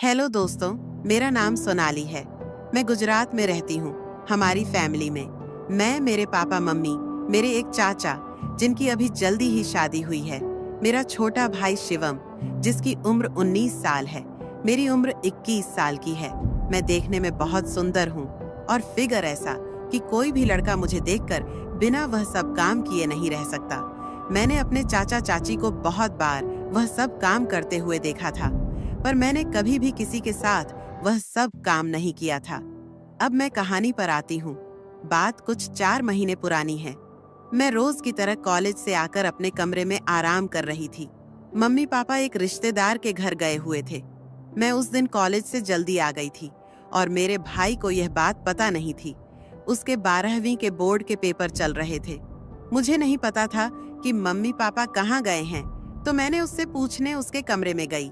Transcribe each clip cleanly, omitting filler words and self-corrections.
Hello दोस्तों, मेरा नाम सोनाली है। मैं गुजरात में रहती हूँ। हमारी फैमिली में मैं, मेरे पापा मम्मी, मेरे एक चाचा जिनकी अभी जल्दी ही शादी हुई है, मेरा छोटा भाई शिवम जिसकी उम्र 19 साल है, मेरी उम्र 21 साल की है। मैं देखने में बहुत सुंदर हूँ और फिगर ऐसा कि कोई भी लड़का मुझे देखकर बिना वह सब काम किए नहीं रह सकता। मैंने अपने चाचा चाची को बहुत बार वह सब काम करते हुए देखा था, पर मैंने कभी भी किसी के साथ वह सब काम नहीं किया था। अब मैं कहानी पर आती हूँ। बात कुछ 4 महीने पुरानी है। मैं रोज की तरह कॉलेज से आकर अपने कमरे में आराम कर रही थी। मम्मी पापा एक रिश्तेदार के घर गए हुए थे। मैं उस दिन कॉलेज से जल्दी आ गई थी और मेरे भाई को यह बात पता नहीं थी। उसके 12वीं के बोर्ड के पेपर चल रहे थे। मुझे नहीं पता था कि मम्मी पापा कहाँ गए हैं, तो मैंने उससे पूछने उसके कमरे में गई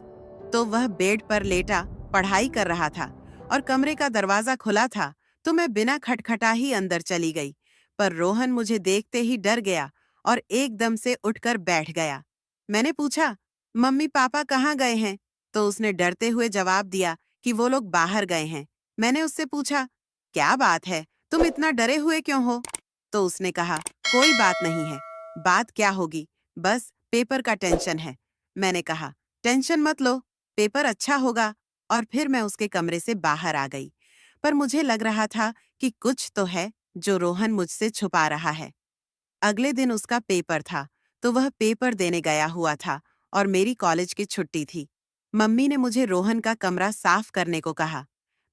तो वह बेड पर लेटा पढ़ाई कर रहा था और कमरे का दरवाजा खुला था, तो मैं बिना खटखटा ही अंदर चली गई। पर रोहन मुझे देखते ही डर गया और एकदम से उठकर बैठ गया। मैंने पूछा, मम्मी पापा कहाँ गए हैं? तो उसने डरते हुए जवाब दिया कि वो लोग बाहर गए हैं। मैंने उससे पूछा, क्या बात है, तुम इतना डरे हुए क्यों हो? तो उसने कहा, कोई बात नहीं है। बात क्या होगी, बस पेपर का टेंशन है। मैंने कहा, टेंशन मत लो, पेपर अच्छा होगा। और फिर मैं उसके कमरे से बाहर आ गई। पर मुझे लग रहा था कि कुछ तो है जो रोहन मुझसे छुपा रहा है। अगले दिन उसका पेपर था, तो वह पेपर देने गया हुआ था और मेरी कॉलेज की छुट्टी थी। मम्मी ने मुझे रोहन का कमरा साफ करने को कहा।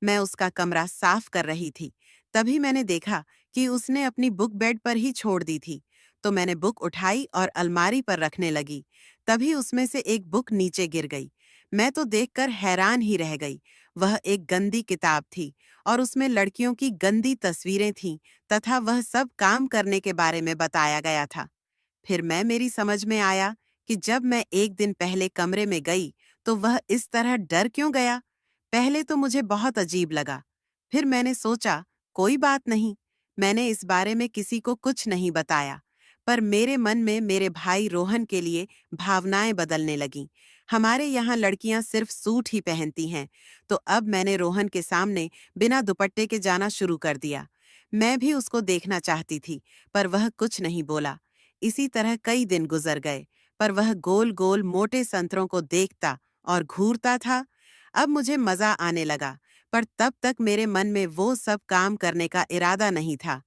मैं उसका कमरा साफ कर रही थी, तभी मैंने देखा कि उसने अपनी बुक बेड पर ही छोड़ दी थी। तो मैंने बुक उठाई और अलमारी पर रखने लगी। तभी उसमें से एक बुक नीचे गिर गई। मैं तो देखकर हैरान ही रह गई। वह एक गंदी किताब थी और उसमें लड़कियों की गंदी तस्वीरें थीं तथा वह सब काम करने के बारे में बताया गया था। फिर मेरी समझ में आया कि जब मैं एक दिन पहले कमरे में गई तो वह इस तरह डर क्यों गया। पहले तो मुझे बहुत अजीब लगा। फिर मैंने सोचा, कोई बात नहीं। मैंने इस बारे में किसी को कुछ नहीं बताया। पर मेरे मन में मेरे भाई रोहन के लिए भावनाएं बदलने लगीं। हमारे यहाँ लड़कियां सिर्फ सूट ही पहनती हैं, तो अब मैंने रोहन के सामने बिना दुपट्टे के जाना शुरू कर दिया। मैं भी उसको देखना चाहती थी, पर वह कुछ नहीं बोला। इसी तरह कई दिन गुजर गए, पर वह गोल गोल मोटे संतरों को देखता और घूरता था। अब मुझे मजा आने लगा, पर तब तक मेरे मन में वो सब काम करने का इरादा नहीं था।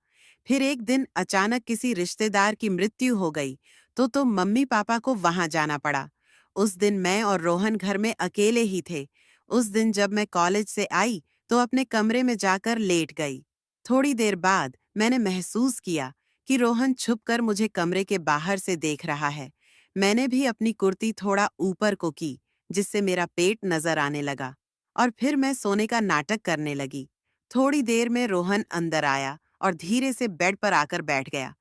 फिर एक दिन अचानक किसी रिश्तेदार की मृत्यु हो गई, तो मम्मी पापा को वहां जाना पड़ा। उस दिन मैं और रोहन घर में अकेले ही थे। उस दिन जब मैं कॉलेज से आई तो अपने कमरे में जाकर लेट गई। थोड़ी देर बाद मैंने महसूस किया कि रोहन छुपकर मुझे कमरे के बाहर से देख रहा है। मैंने भी अपनी कुर्ती थोड़ा ऊपर को की, जिससे मेरा पेट नजर आने लगा और फिर मैं सोने का नाटक करने लगी। थोड़ी देर में रोहन अंदर आया और धीरे से बेड पर आकर बैठ गया।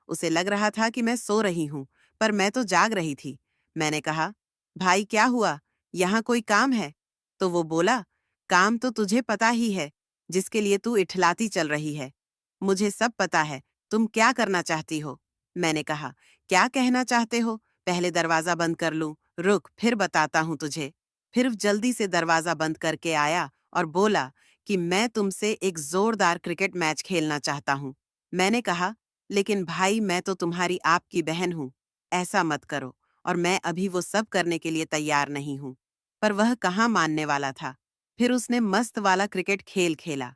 उसे लग रहा था कि मैं सो रही हूँ, पर मैं तो जाग रही थी। मैंने कहा, भाई क्या हुआ, यहाँ कोई काम है? तो वो बोला, काम तो तुझे पता ही है, जिसके लिए तू इठलाती चल रही है। मुझे सब पता है, तुम क्या करना चाहती हो? मैंने कहा, क्या कहना चाहते हो? पहले दरवाजा बंद कर लूं? रुक, फिर बताता हूं तुझे। फिर जल्दी से दरवाजा बंद करके आया और बोला कि मैं तुमसे एक जोरदार क्रिकेट मैच खेलना चाहता हूं। मैंने कहा, लेकिन भाई मैं तो तुम्हारी आपकी बहन हूं, ऐसा मत करो, और मैं अभी वो सब करने के लिए तैयार नहीं हूं। पर वह कहाँ मानने वाला था। फिर उसने मस्त वाला क्रिकेट खेल खेला।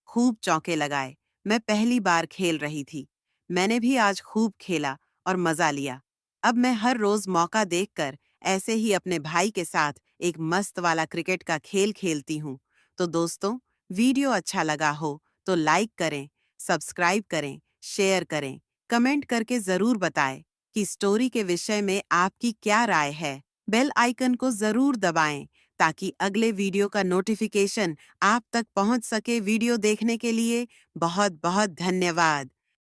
खूब चौके लगाए। मैं पहली बार खेल रही थी। मैंने भी आज खूब खेला और मजा लिया। अब मैं हर रोज मौका देखकर ऐसे ही अपने भाई के साथ एक मस्त वाला क्रिकेट का खेल खेलती हूँ। तो दोस्तों, वीडियो अच्छा लगा हो तो लाइक करें, सब्सक्राइब करें, शेयर करें, कमेंट करके जरूर बताएं कि स्टोरी के विषय में आपकी क्या राय है। बेल आइकन को जरूर दबाएं ताकि अगले वीडियो का नोटिफिकेशन आप तक पहुंच सके। वीडियो देखने के लिए बहुत बहुत धन्यवाद।